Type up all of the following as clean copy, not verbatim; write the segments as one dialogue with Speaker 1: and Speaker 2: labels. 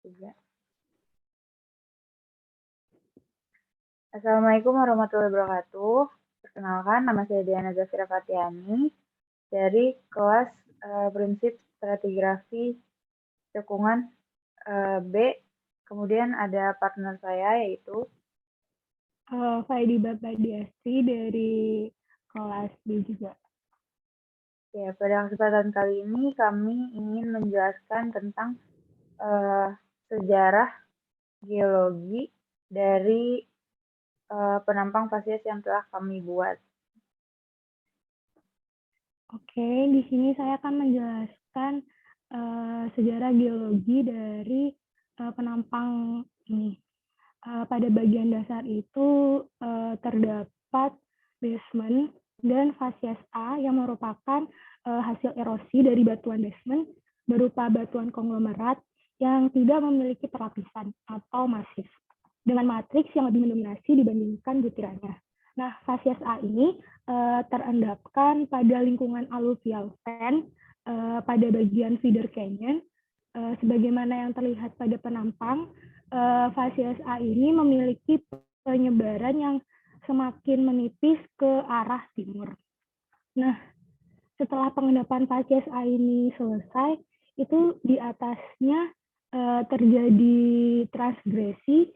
Speaker 1: Tiga. Assalamualaikum warahmatullahi wabarakatuh. Perkenalkan, nama saya Diana Zafira Fatiani dari kelas prinsip stratigrafi cekungan B. Kemudian ada partner saya yaitu
Speaker 2: Faidi Bapadiasti dari kelas B juga.
Speaker 1: Ya, pada kesempatan kali ini kami ingin menjelaskan tentang sejarah geologi dari penampang fasies yang telah kami buat.
Speaker 2: Oke, di sini saya akan menjelaskan sejarah geologi dari penampang ini. Pada bagian dasar itu terdapat basement dan fasies A yang merupakan hasil erosi dari batuan basement berupa batuan konglomerat yang tidak memiliki perlapisan atau masif dengan matriks yang lebih mendominasi dibandingkan butirannya. Nah, fasies A ini terendapkan pada lingkungan alluvial fan pada bagian feeder canyon. Sebagaimana yang terlihat pada penampang, fasies A ini memiliki penyebaran yang semakin menipis ke arah timur. Nah, setelah pengendapan fasies A ini selesai, itu di atasnya terjadi transgresi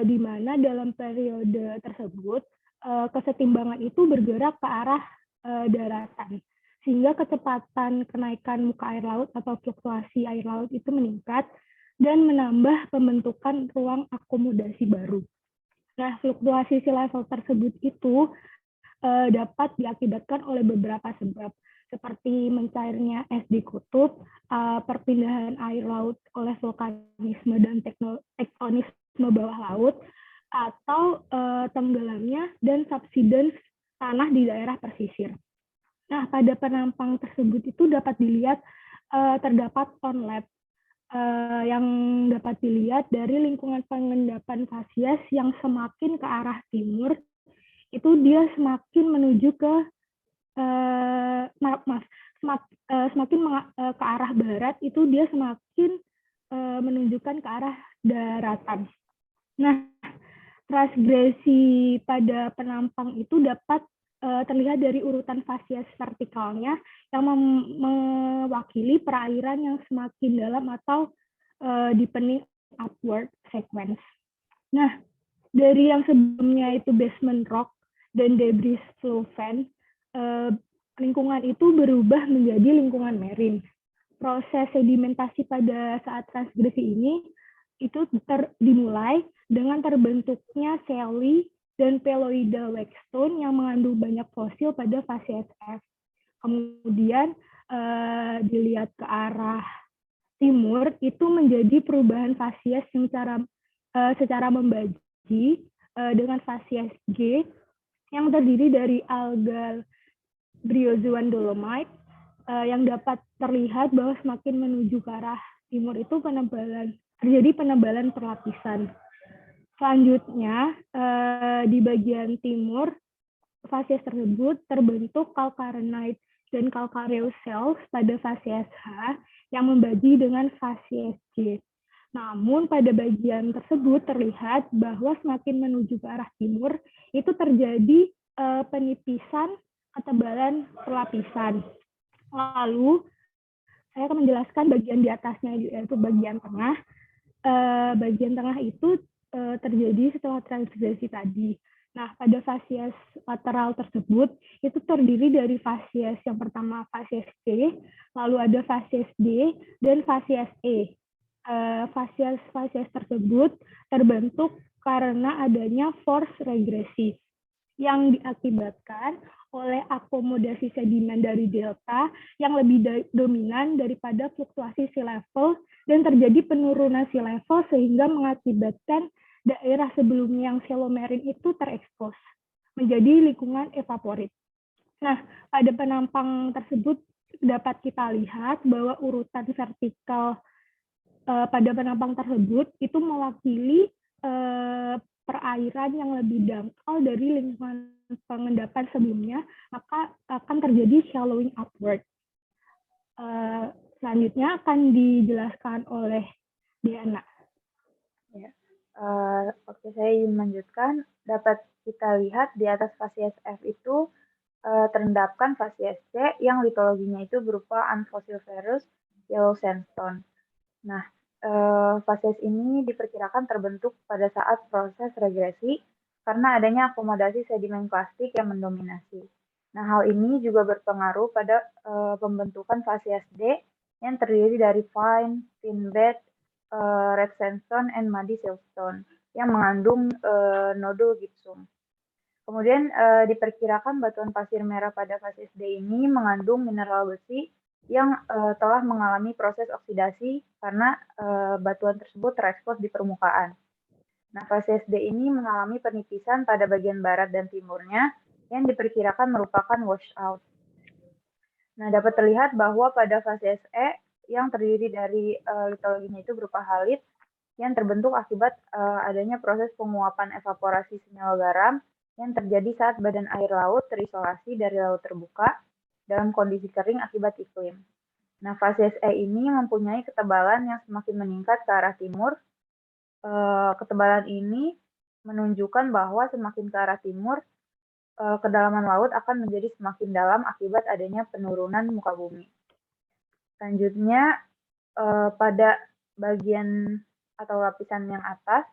Speaker 2: di mana dalam periode tersebut kesetimbangan itu bergerak ke arah daratan, sehingga kecepatan kenaikan muka air laut atau fluktuasi air laut itu meningkat dan menambah pembentukan ruang akomodasi baru. Nah, fluktuasi sea level tersebut itu dapat diakibatkan oleh beberapa sebab, seperti mencairnya es di kutub, perpindahan air laut oleh vulkanisme dan tektonisme bawah laut, atau tenggelamnya dan subsidence tanah di daerah pesisir. Nah, pada penampang tersebut itu dapat dilihat terdapat onlet yang dapat dilihat dari lingkungan pengendapan fasies yang semakin ke arah timur, itu dia semakin menuju ke semakin ke arah barat, itu dia semakin menunjukkan ke arah daratan. Nah, transgresi pada penampang itu dapat terlihat dari urutan fasies vertikalnya yang mewakili perairan yang semakin dalam atau deepening upward sequence. Nah, dari yang sebelumnya itu basement rock dan debris flow fan, lingkungan itu berubah menjadi lingkungan marine. Proses sedimentasi pada saat transgresi ini itu dimulai dengan terbentuknya shelly dan peloidal waxstone yang mengandung banyak fosil pada fasies F. Kemudian dilihat ke arah timur itu menjadi perubahan fasies yang secara membagi dengan fasies G yang terdiri dari algal bryozoan dolomite yang dapat terlihat bahwa semakin menuju ke arah timur itu terjadi penebalan perlapisan. Selanjutnya, di bagian timur, fasies tersebut terbentuk calcarenite dan calcareous shells pada fasies H yang membagi dengan fasies J. Namun pada bagian tersebut terlihat bahwa semakin menuju ke arah timur, itu terjadi penipisan ketebalan perlapisan. Lalu, saya akan menjelaskan bagian di atasnya, yaitu bagian tengah. Bagian tengah itu terjadi setelah transgresi tadi. Nah, pada fasies lateral tersebut, itu terdiri dari fasies yang pertama fasies C, lalu ada fasies D, dan fasies E. Fasies tersebut terbentuk karena adanya force regresi yang diakibatkan oleh akomodasi sedimen dari delta yang lebih dominan daripada fluktuasi sea level dan terjadi penurunan sea level sehingga mengakibatkan daerah sebelumnya yang shallow marine itu terekspos menjadi lingkungan evaporit. Nah, pada penampang tersebut dapat kita lihat bahwa urutan vertikal pada penampang tersebut itu mewakili perairan yang lebih dangkal dari lingkungan pengendapan sebelumnya, maka akan terjadi shallowing upward. Selanjutnya akan dijelaskan oleh Diana.
Speaker 1: Ya. Oke, saya ingin melanjutkan. Dapat kita lihat di atas fasies F itu terendapkan fasies C yang litologinya itu berupa unfossiliferous yellow sandstone. Nah, fasies ini diperkirakan terbentuk pada saat proses regresi karena adanya akomodasi sedimen plastik yang mendominasi. Nah, hal ini juga berpengaruh pada pembentukan fasies D yang terdiri dari fine, thin bed, red sandstone, and muddy siltstone yang mengandung nodul gypsum. Kemudian diperkirakan batuan pasir merah pada fasies D ini mengandung mineral besi yang telah mengalami proses oksidasi karena batuan tersebut terekspos di permukaan. Nah, fasies D ini mengalami penipisan pada bagian barat dan timurnya yang diperkirakan merupakan washout. Nah, dapat terlihat bahwa pada fasies E yang terdiri dari litologinya itu berupa halit yang terbentuk akibat adanya proses penguapan evaporasi senyawa garam yang terjadi saat badan air laut terisolasi dari laut terbuka dalam kondisi kering akibat iklim. Nah, fasies E ini mempunyai ketebalan yang semakin meningkat ke arah timur. Ketebalan ini menunjukkan bahwa semakin ke arah timur, kedalaman laut akan menjadi semakin dalam akibat adanya penurunan muka bumi. Selanjutnya, pada bagian atau lapisan yang atas,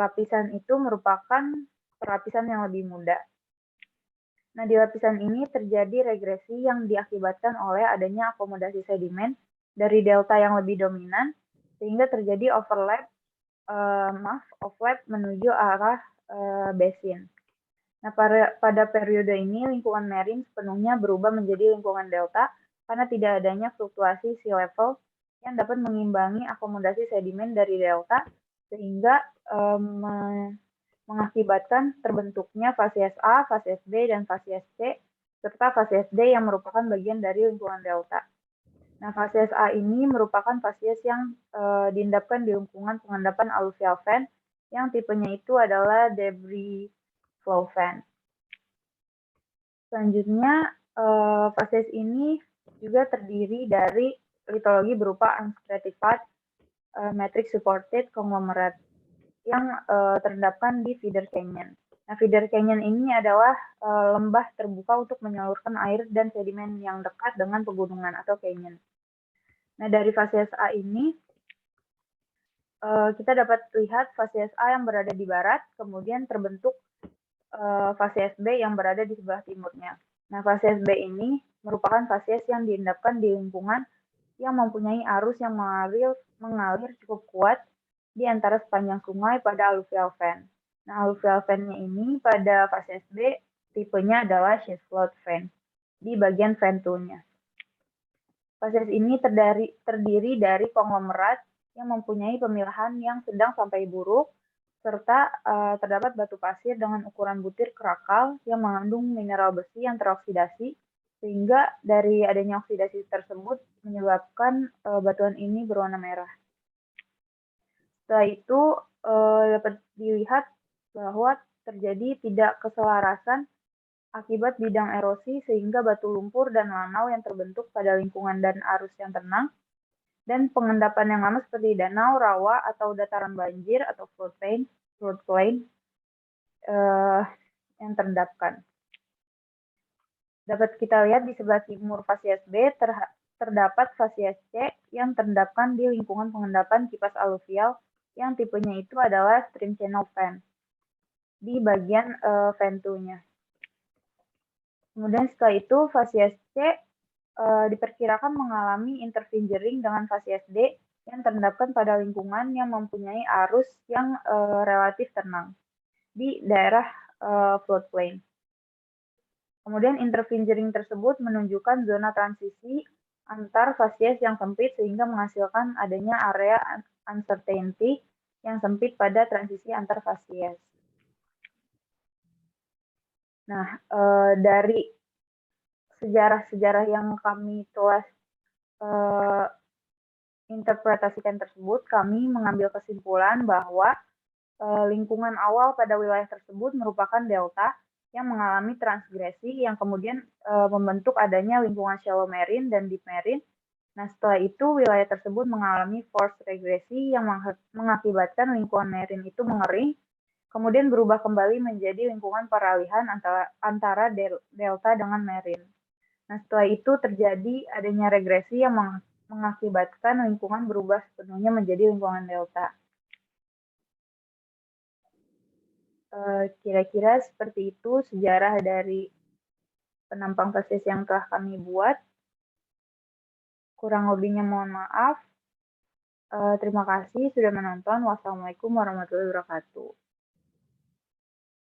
Speaker 1: lapisan itu merupakan lapisan yang lebih muda. Nah, di lapisan ini terjadi regresi yang diakibatkan oleh adanya akomodasi sedimen dari delta yang lebih dominan, sehingga terjadi overlap menuju arah basin. Nah, pada periode ini lingkungan marine sepenuhnya berubah menjadi lingkungan delta karena tidak adanya fluktuasi sea level yang dapat mengimbangi akomodasi sedimen dari delta sehingga mengakibatkan terbentuknya fasies A, fasies B, dan fasies C, serta fasies D yang merupakan bagian dari lingkungan delta. Nah, fasies A ini merupakan fasies yang diendapkan di lingkungan pengendapan alluvial fan yang tipenya itu adalah debris flow fan. Selanjutnya, fasies ini juga terdiri dari litologi berupa unstratified matrix supported conglomerate yang terendapkan di feeder canyon. Nah, feeder canyon ini adalah lembah terbuka untuk menyalurkan air dan sedimen yang dekat dengan pegunungan atau canyon. Nah, dari fasies A ini kita dapat lihat fasies A yang berada di barat, kemudian terbentuk fasies B yang berada di sebelah timurnya. Nah, fasies B ini merupakan fasies yang diendapkan di lingkungan yang mempunyai arus yang mengalir cukup kuat di antara sepanjang sungai pada alluvial fan. Nah, alluvial fan-nya ini pada fasies B tipenya adalah sheet flood fan di bagian ventulnya. Fasies ini terdiri dari konglomerat yang mempunyai pemilahan yang sedang sampai buruk, serta terdapat batu pasir dengan ukuran butir kerakal yang mengandung mineral besi yang teroksidasi, sehingga dari adanya oksidasi tersebut menyebabkan batuan ini berwarna merah. Setelah itu dapat dilihat bahwa terjadi tidak keselarasan akibat bidang erosi sehingga batu lumpur dan lanau yang terbentuk pada lingkungan dan arus yang tenang dan pengendapan yang lama seperti danau, rawa, atau dataran banjir atau floodplain yang terendapkan. Dapat kita lihat di sebelah timur fasies B terdapat fasies C yang terendapkan di lingkungan pengendapan kipas aluvial yang tipenya itu adalah stream channel fan di bagian ventulnya. Kemudian setelah itu fasies C diperkirakan mengalami interfingering dengan fasies D yang terendapkan pada lingkungan yang mempunyai arus yang relatif tenang di daerah floodplain. Kemudian interfingering tersebut menunjukkan zona transisi antar fasies yang sempit sehingga menghasilkan adanya area uncertainty yang sempit pada transisi antar fasies. Nah, dari sejarah-sejarah yang kami telah interpretasikan tersebut, kami mengambil kesimpulan bahwa lingkungan awal pada wilayah tersebut merupakan delta yang mengalami transgresi yang kemudian membentuk adanya lingkungan shallow marine dan deep marine Nah, setelah itu wilayah tersebut mengalami forced regresi yang mengakibatkan lingkungan marine itu mengering, kemudian berubah kembali menjadi lingkungan peralihan antara delta dengan marine. Nah, setelah itu terjadi adanya regresi yang mengakibatkan lingkungan berubah sepenuhnya menjadi lingkungan delta. Kira-kira seperti itu sejarah dari penampang fasies yang telah kami buat. Kurang lebihnya mohon maaf. Terima kasih sudah menonton. Wassalamualaikum warahmatullahi wabarakatuh.